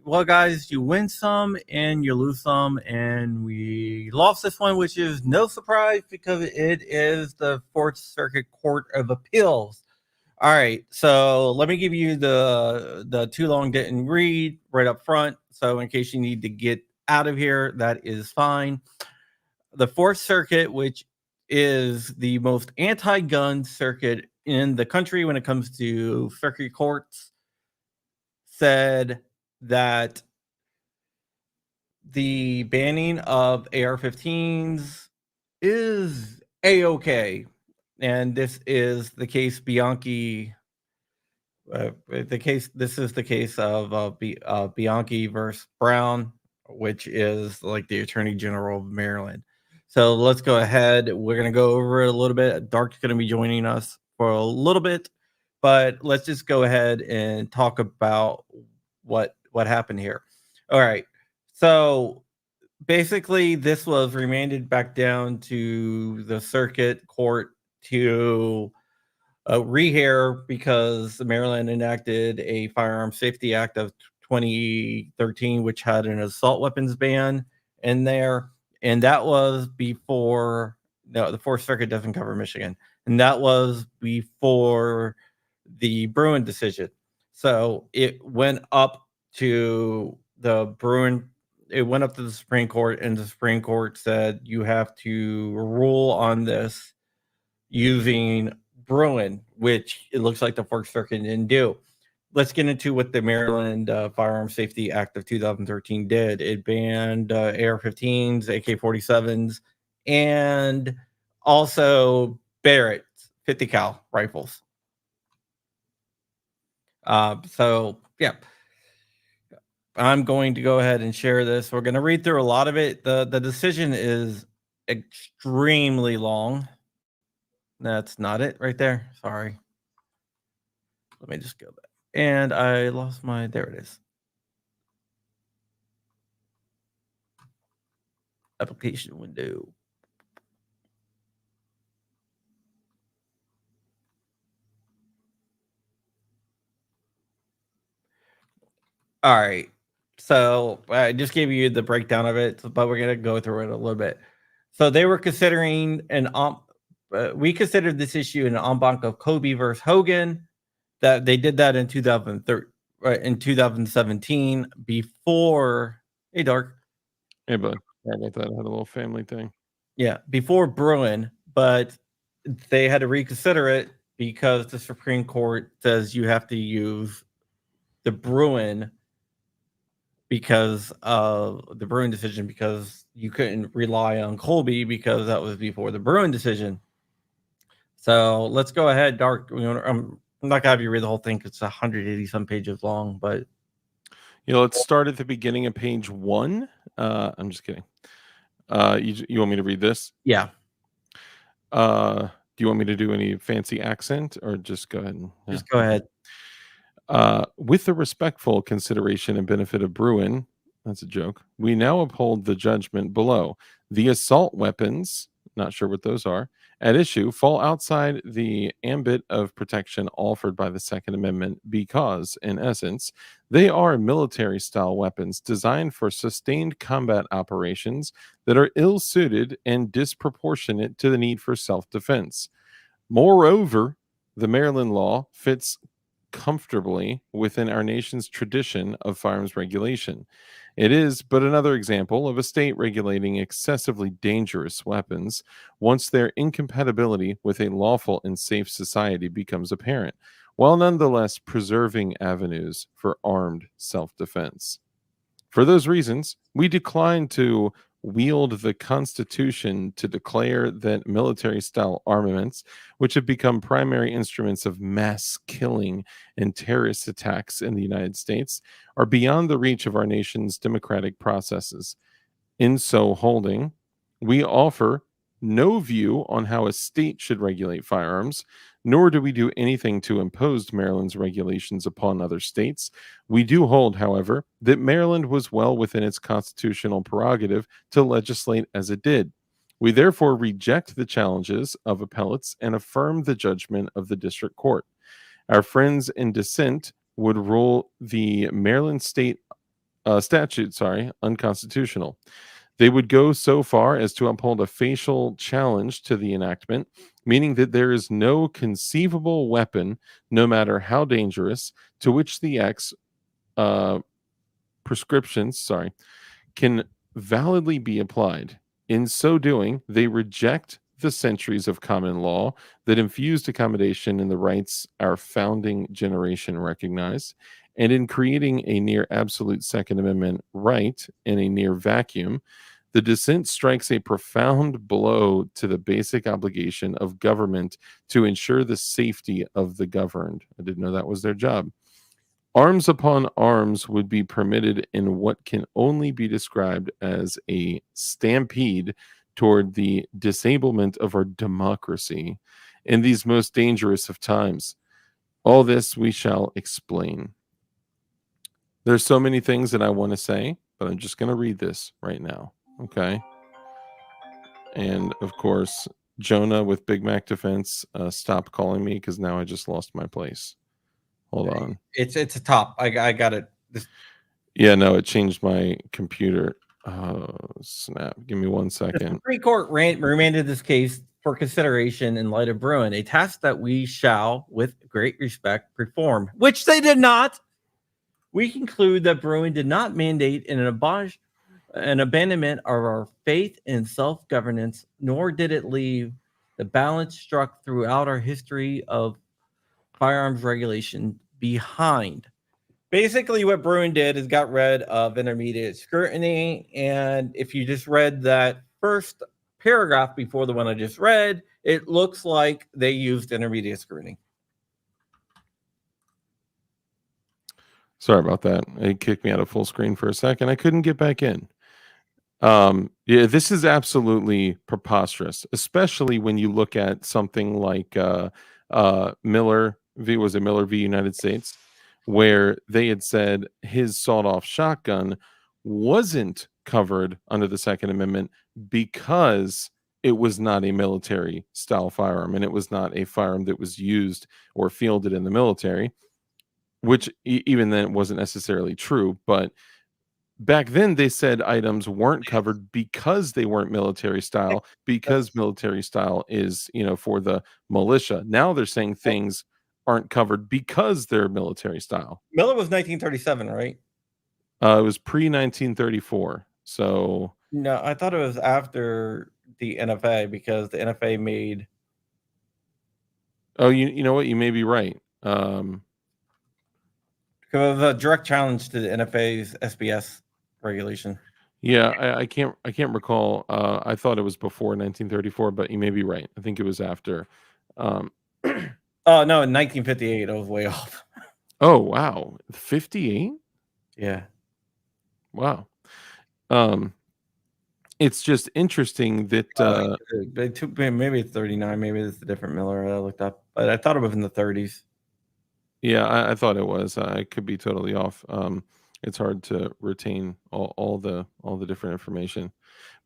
Well, guys, you win some and you lose some, and we lost this one, which is no surprise because it is the Fourth Circuit Court of Appeals. All right, so let me give you the too long didn't read right up front. So in case you need to get out of here, that is fine. The Fourth Circuit, which is the most anti-gun circuit in the country when it comes to circuit courts, said that the banning of AR15s is A-okay. And this is the case Bianchi. This is the case of Bianchi versus Brown, which is like the Attorney General of Maryland. So let's go ahead. We're going to go over it a little bit. Dark's going to be joining us for a little bit, but let's just go ahead and talk about what happened here. All right. So basically, this was remanded back down to the circuit court to rehear because Maryland enacted a Firearm Safety Act of 2013, which had an assault weapons ban in there. And that was before, no, the Fourth Circuit doesn't cover Michigan. And that was before the Bruin decision. So it went up to the Supreme Court, and the Supreme Court said you have to rule on this using Bruin, which it looks like the Fourth Circuit didn't do. Let's get into what the Maryland Firearm Safety Act of 2013 did. It banned AR-15s, AK-47s, and also Barrett's 50 cal rifles. So yeah, I'm going to go ahead and share this. We're going to read through a lot of it. The decision is extremely long. That's not it right there. Sorry. Let me just go back. And I lost my, there it is. Application window. All right. So I just gave you the breakdown of it, but we're going to go through it a little bit. So they were considering we considered this issue an en banc of Kobe versus Hogan. That they did that in 2017 before. Hey, Dark. Hey, bud. Sorry about that. I had a little family thing. Yeah, before Bruin, but they had to reconsider it because the Supreme Court says you have to use the Bruin because of the Bruin decision, because you couldn't rely on Colby because that was before the Bruin decision. So let's go ahead, Dark. I'm not gonna have you read the whole thing because it's 180 some pages long, but let's start at the beginning of page 1. I'm just kidding. You want me to read this? Yeah. Do you want me to do any fancy accent or just go ahead? Just go ahead. With the respectful consideration and benefit of Bruin, that's a joke, we now uphold the judgment below. The assault weapons, not sure what those are, at issue fall outside the ambit of protection offered by the Second Amendment because, in essence, they are military style weapons designed for sustained combat operations that are ill suited and disproportionate to the need for self defense. Moreover, the Maryland law fits comfortably within our nation's tradition of firearms regulation. It is but another example of a state regulating excessively dangerous weapons once their incompatibility with a lawful and safe society becomes apparent, while nonetheless preserving avenues for armed self defense. For those reasons, we decline to wield the Constitution to declare that military style armaments, which have become primary instruments of mass killing and terrorist attacks in the United States, are beyond the reach of our nation's democratic processes. In so holding, we offer no view on how a state should regulate firearms, nor do we do anything to impose Maryland's regulations upon other states. We do hold, however, that Maryland was well within its constitutional prerogative to legislate as it did. We therefore reject the challenges of appellates and affirm the judgment of the district court. Our friends in dissent would rule the Maryland state statute, unconstitutional. They would go so far as to uphold a facial challenge to the enactment, meaning that there is no conceivable weapon, no matter how dangerous, to which the uh, prescriptions, can validly be applied. In so doing, they reject the centuries of common law that infused accommodation in the rights our founding generation recognized, and in creating a near absolute Second Amendment right in a near vacuum, the dissent strikes a profound blow to the basic obligation of government to ensure the safety of the governed. I didn't know that was their job. Arms upon arms would be permitted in what can only be described as a stampede toward the disablement of our democracy in these most dangerous of times. All this we shall explain. There's so many things that I want to say, but I'm just going to read this right now. Okay. And of course, Jonah with Big Mac Defense, stop calling me because now I just lost my place. Hold on. It's a top. I got it. Yeah, no, it changed my computer. Snap. Give me 1 The second. Supreme Court remanded this case for consideration in light of Bruin, a task that we shall, with great respect, perform, which they did not. We conclude that Bruin did not mandate an abandonment of our faith in self-governance, nor did it leave the balance struck throughout our history of firearms regulation behind. Basically, what Bruin did is got rid of intermediate scrutiny. And if you just read that first paragraph before the one I just read, it looks like they used intermediate scrutiny. Sorry about that. It kicked me out of full screen for a second. I couldn't get back in. Yeah, this is absolutely preposterous, especially when you look at something like Miller v. United States, where they had said his sawed-off shotgun wasn't covered under the Second Amendment because it was not a military style firearm and it was not a firearm that was used or fielded in the military, which even then wasn't necessarily true, but back then they said items weren't covered because they weren't military style, because military style is, for the militia. Now they're saying things aren't covered because they're military style. Miller was 1937, right? It was pre-1934. So No, I thought it was after the NFA because the NFA made. Oh, you know what? You may be right. Because of a direct challenge to the NFA's SBS regulation. Yeah, I can't recall. I thought it was before 1934, but you may be right. I think it was after. Oh no, in 1958, I was way off. Oh wow, 58. Yeah. Wow. It's just interesting that they took maybe it's 39, maybe it's a different Miller I looked up, but I thought it was in the 30s. Yeah, I thought it was. I could be totally off. It's hard to retain all the different information.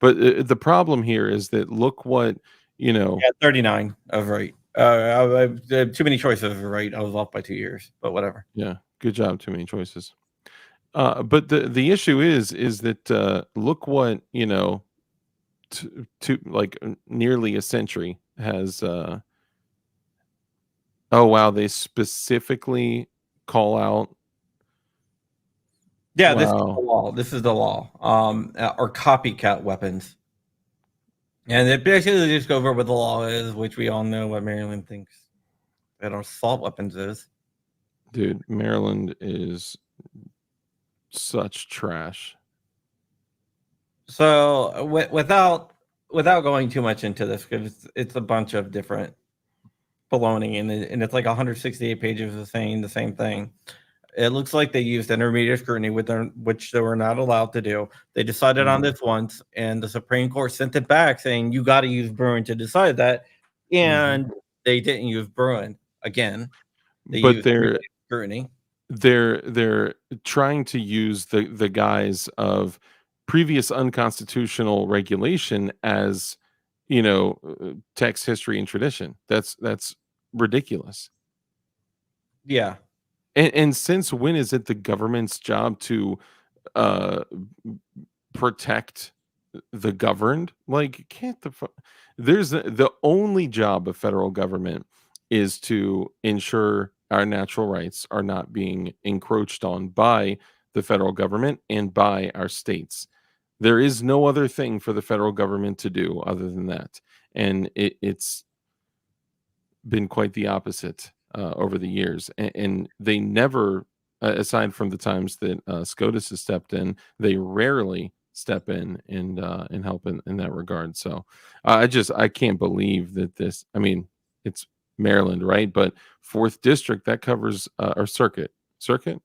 But the problem here is that look what you know. Yeah, 39 of right. Too many choices of right. I was off by 2 years, but whatever. Yeah, good job. Too many choices. But the issue is that look what to like nearly a century has. Oh wow, they specifically call out. Yeah, this is the Wow, law. This is the law. Or copycat weapons. And it basically just goes over what the law is, which we all know what Maryland thinks that assault weapons is. dude, Maryland is such trash. So without going too much into this, because it's a bunch of different baloney, and it's like 168 pages of saying the same thing. It looks like they used intermediate scrutiny with them, which they were not allowed to do. They decided on Mm, this once, and the Supreme Court sent it back saying you got to use Bruin to decide that, mhm. and they didn't use Bruin again. They But used they're intermediate scrutiny. they're trying to use the guise of previous unconstitutional regulation as text history and tradition. That's ridiculous. Yeah, And since when is it the government's job to uh protect the governed? Like, can't there's the only job of federal government is to ensure our natural rights are not being encroached on by the federal government and by our states. There is no other thing for the federal government to do other than that. And it's been quite the opposite over the years. And they never, aside from the times that SCOTUS has stepped in, they rarely step in and help in that regard. So I can't believe that this. I mean, it's Maryland, right? But fourth district that covers or circuit, circuit.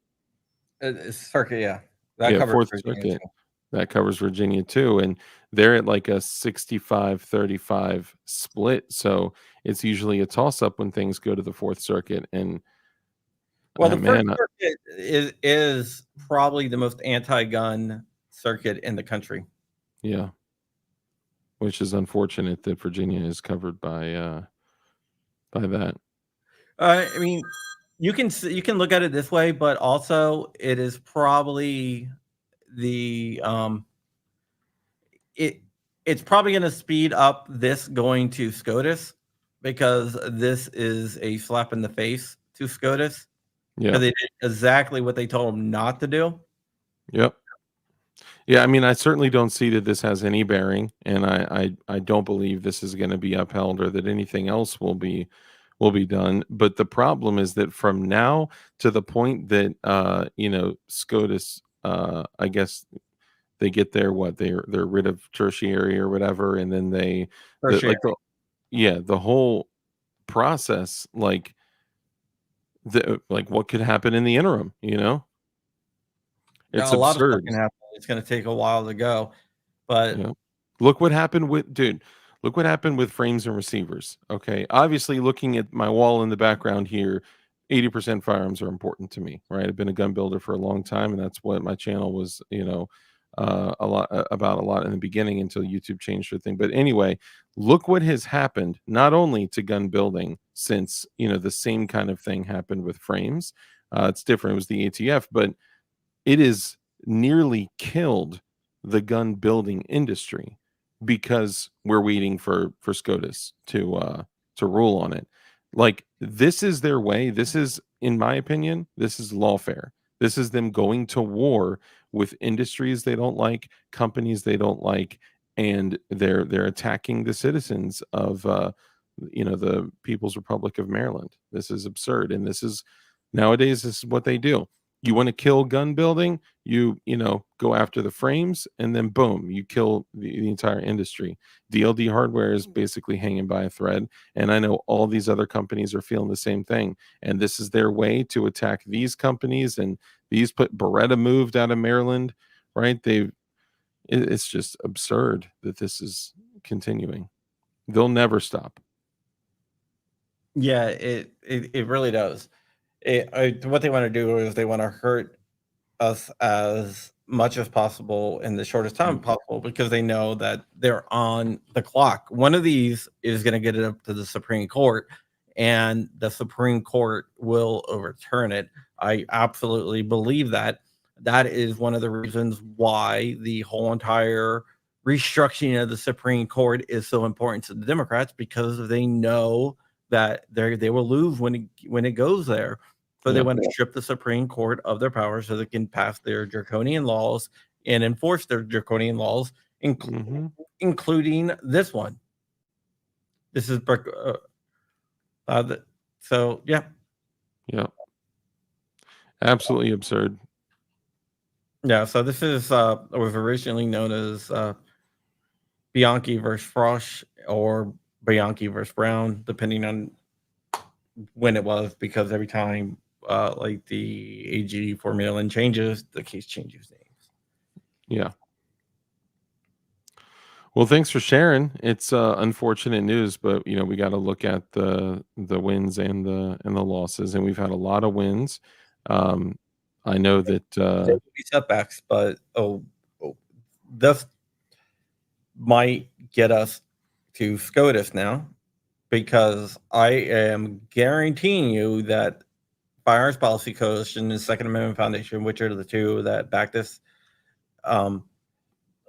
Yeah, that yeah, covers fourth Virginia circuit too. that covers Virginia too, and they're at like a 65-35 split, so it's usually a toss-up when things go to the 4th Circuit, and, Well, the First man, Circuit is probably the most anti-gun circuit in the country. yeah, which is unfortunate that Virginia is covered by that. I mean, you can look at it this way, but also it is probably the it it's probably going to speed up this going to SCOTUS because this is a slap in the face to SCOTUS because Yep, they did exactly what they told them not to do. yep. Yeah, I mean, I certainly don't see that this has any bearing, and I don't believe this is gonna be upheld or that anything else will be done, but the problem is that from now to the point that, SCOTUS, I guess they get their what? They're rid of tertiary or whatever, and then For sure, the whole process, like, what could happen in the interim, you know? yeah, It's a lot of stuff absurd. can happen. It's going to take a while to go, but Yeah. Look what happened with dude, look what happened with frames and receivers, okay? Obviously, looking at my wall in the background here, 80% firearms are important to me, right? I've been a gun builder for a long time, and that's what my channel was, a lot about a lot in the beginning until YouTube changed their thing. But anyway, look what has happened not only to gun building since, the same kind of thing happened with frames. It's different. It was the ATF, but it is nearly killed the gun building industry because we're waiting for SCOTUS to rule on it. Like, this is their way. This is, in my opinion, this is lawfare. This is them going to war with industries they don't like, companies they don't like, and they're attacking the citizens of the People's Republic of Maryland. This is absurd, and this is nowadays this is what they do. You want to kill gun building, you go after the frames, and then boom, you kill the entire industry. DLD hardware is basically hanging by a thread, and I know all these other companies are feeling the same thing, and this is their way to attack these companies. And these put Beretta moved out of Maryland, right? It's just absurd that this is continuing. They'll never stop. yeah, it really does. What they want to do is they want to hurt us as much as possible in the shortest time Mm. possible because they know that they're on the clock. One of these is going to get it up to the Supreme Court, and the Supreme Court will overturn it. I absolutely believe that. That is one of the reasons why the whole entire restructuring of the Supreme Court is so important to the Democrats because they know that they will lose when it goes there. So they Yeah. want to strip the Supreme Court of their power so they can pass their draconian laws and enforce their draconian laws, Hmm. including this one. This is so yeah, Yeah. Absolutely absurd. yeah. So this is was originally known as Bianchi versus Frosch or Bianchi versus Brown, depending on when it was, because every time like the AG for Maryland changes, the case changes names. Yeah. Well, thanks for sharing. It's unfortunate news, but we got to look at the wins and the losses, and we've had a lot of wins. Um, I know that There will be setbacks, but oh, this might get us to SCOTUS now because I am guaranteeing you that Firearms Policy Coalition and Second Amendment Foundation, which are the two that back this, um,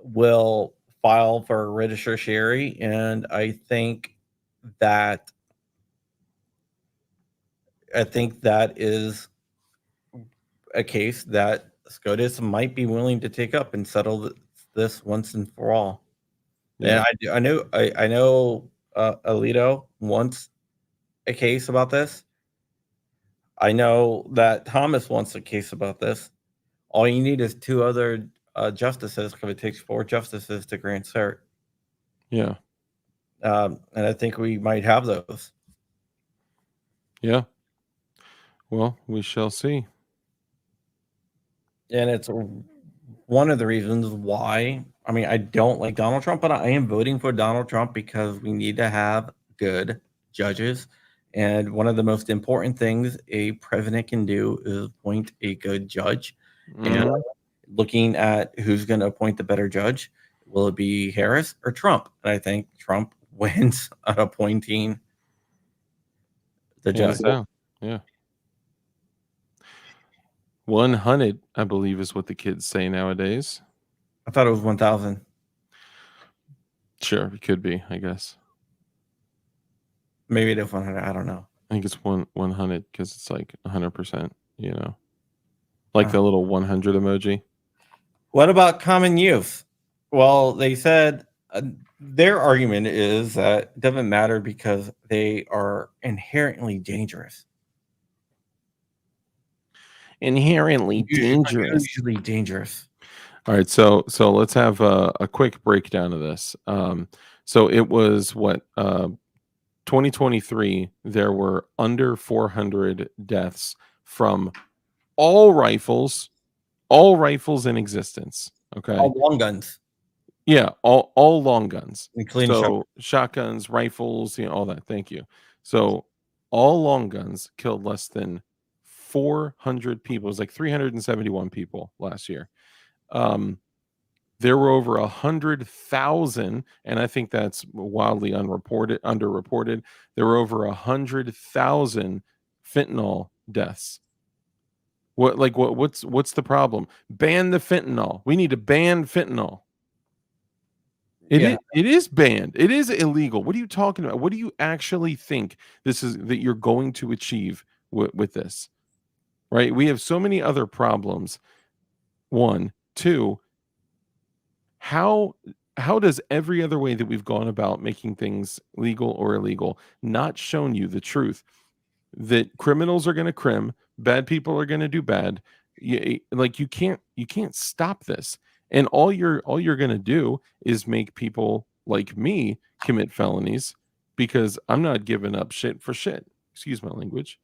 will file for writ of certiorari, and that I think that is a case that SCOTUS might be willing to take up and settle this once and for all. And yeah, I know Alito wants a case about this. I know that Thomas wants a case about this. All you need is two other justices because it takes four justices to grant cert. yeah, And I think we might have those. yeah. Well, we shall see. And it's one of the reasons why. I mean, I don't like Donald Trump, but I am voting for Donald Trump because we need to have good judges. And one of the most important things a president can do is appoint a good judge. And Hmm. looking at who's going to appoint the better judge, will it be Harris or Trump? And I think Trump wins at appointing the judge. Hands down. Yeah. 100, I believe, is what the kids say nowadays. I thought it was 1,000. Sure, it could be. I guess. Maybe it is 100. I don't know. I think it's 100 because it's like 100%. Like Uh, the little 100 emoji. What about common use? Well, they said their argument is that it doesn't matter because they are inherently dangerous. Inherently dangerous. Usually dangerous. All right, so let's have a quick breakdown of this. So it was what 2023. There were under 400 deaths from all rifles, in existence. Okay, All long guns, yeah, all long guns. including shotguns. So shotguns, rifles, all that. Thank you. So all long guns killed less than 400 people. It was like 371 people last year. Um, There were over 100,000, and I think that's wildly underreported. There were over 100,000 fentanyl deaths. What's the problem? Ban the fentanyl. We need to ban fentanyl. Yeah, It is banned. It is illegal. What are you talking about? What do you actually think that you're going to achieve with this? Right? We have so many other problems. One, two, how does every other way that we've gone about making things legal or illegal not shown you the truth that criminals are going to crim, bad people are going to do bad? Like you can't stop this, and all you're going to do is make people like me commit felonies because I'm not giving up shit for shit. Excuse my language.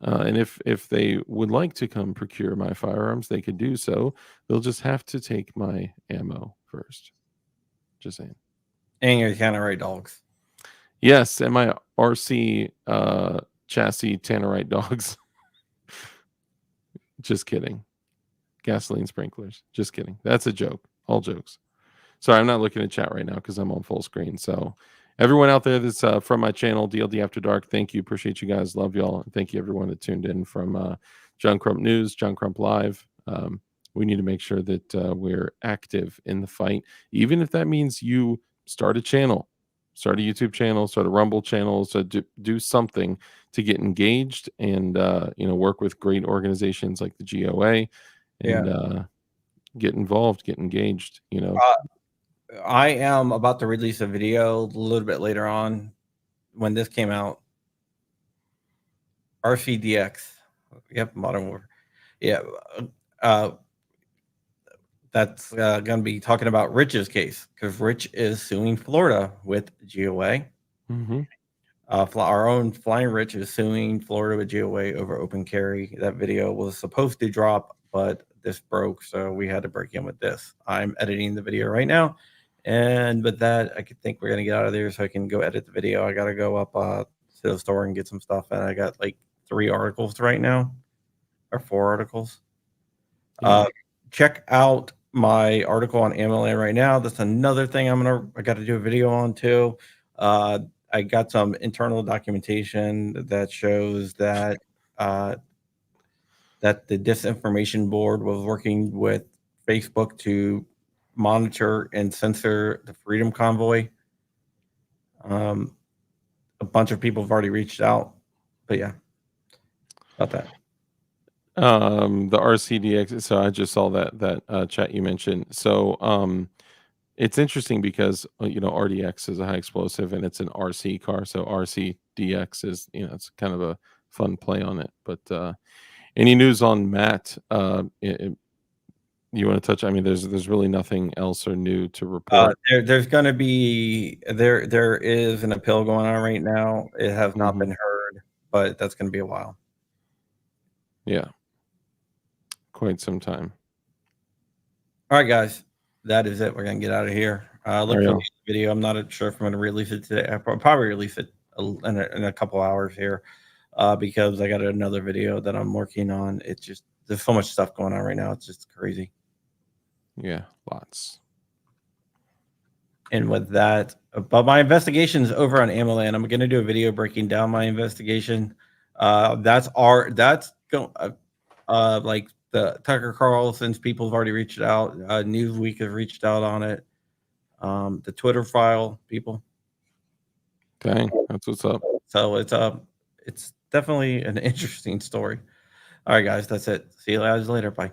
And if they would like to come procure my firearms, they could do so. They'll just have to take my ammo first. Just saying. and you're kind of right, dogs. Yes, and my RC chassis Tannerite dogs. Just kidding. gasoline sprinklers. Just kidding. That's a joke. All jokes. Sorry, I'm not looking at chat right now because I'm on full screen. So, everyone out there that's from my channel, DLD After Dark, thank you. Appreciate you guys. Love y'all. And thank you, everyone that tuned in from John Crump News, John Crump Live. We need to make sure that we're active in the fight, even if that means you start a channel, start a YouTube channel, start a Rumble channel, so do something to get engaged and work with great organizations like the GOA Yeah. and get involved, get engaged. I am about to release a video a little bit later on when this came out. RCDX. Yep, Modern Warfare. Yeah. Uh, that's going to be talking about Rich's case because Rich is suing Florida with GOA. Mm-hmm. Our own Flying Rich is suing Florida with GOA over open carry. That video was supposed to drop, but this broke, so we had to break in with this. I'm editing the video right now, and with that, I think we're gonna get out of there so I can go edit the video. I gotta go up to the store and get some stuff, and I got like 3 articles right now, or 4 articles. Yeah. Check out my article on AMLN right now. That's another thing I got to do a video on too. I got some internal documentation that shows that that the disinformation board was working with Facebook to monitor and censor the Freedom Convoy. A bunch of people have already reached out, but yeah, about that. The RCDX. So I just saw that chat you mentioned. So it's interesting because RDX is a high explosive and it's an RC car. So RCDX is it's kind of a fun play on it. But any news on Matt? You want to touch? I mean, there's really nothing else or new to report. There's going to be there is an appeal going on right now. It has not been heard, but that's going to be a while. Yeah, quite some time. All right, guys, that is it. We're going to get out of here. Look for the video. I'm not sure if I'm going to release it today. I'll probably release it in a couple hours here because I got another video that I'm working on. It's just there's so much stuff going on right now. It's just crazy. Yeah, lots. And with that, but my investigation is over on AMLN. I'm going to do a video breaking down my investigation. That's like the Tucker Carlson's people have already reached out. Newsweek has reached out on it. The Twitter file people. Dang, that's what's up. So it's definitely an interesting story. All right, guys, that's it. See you guys later. Bye.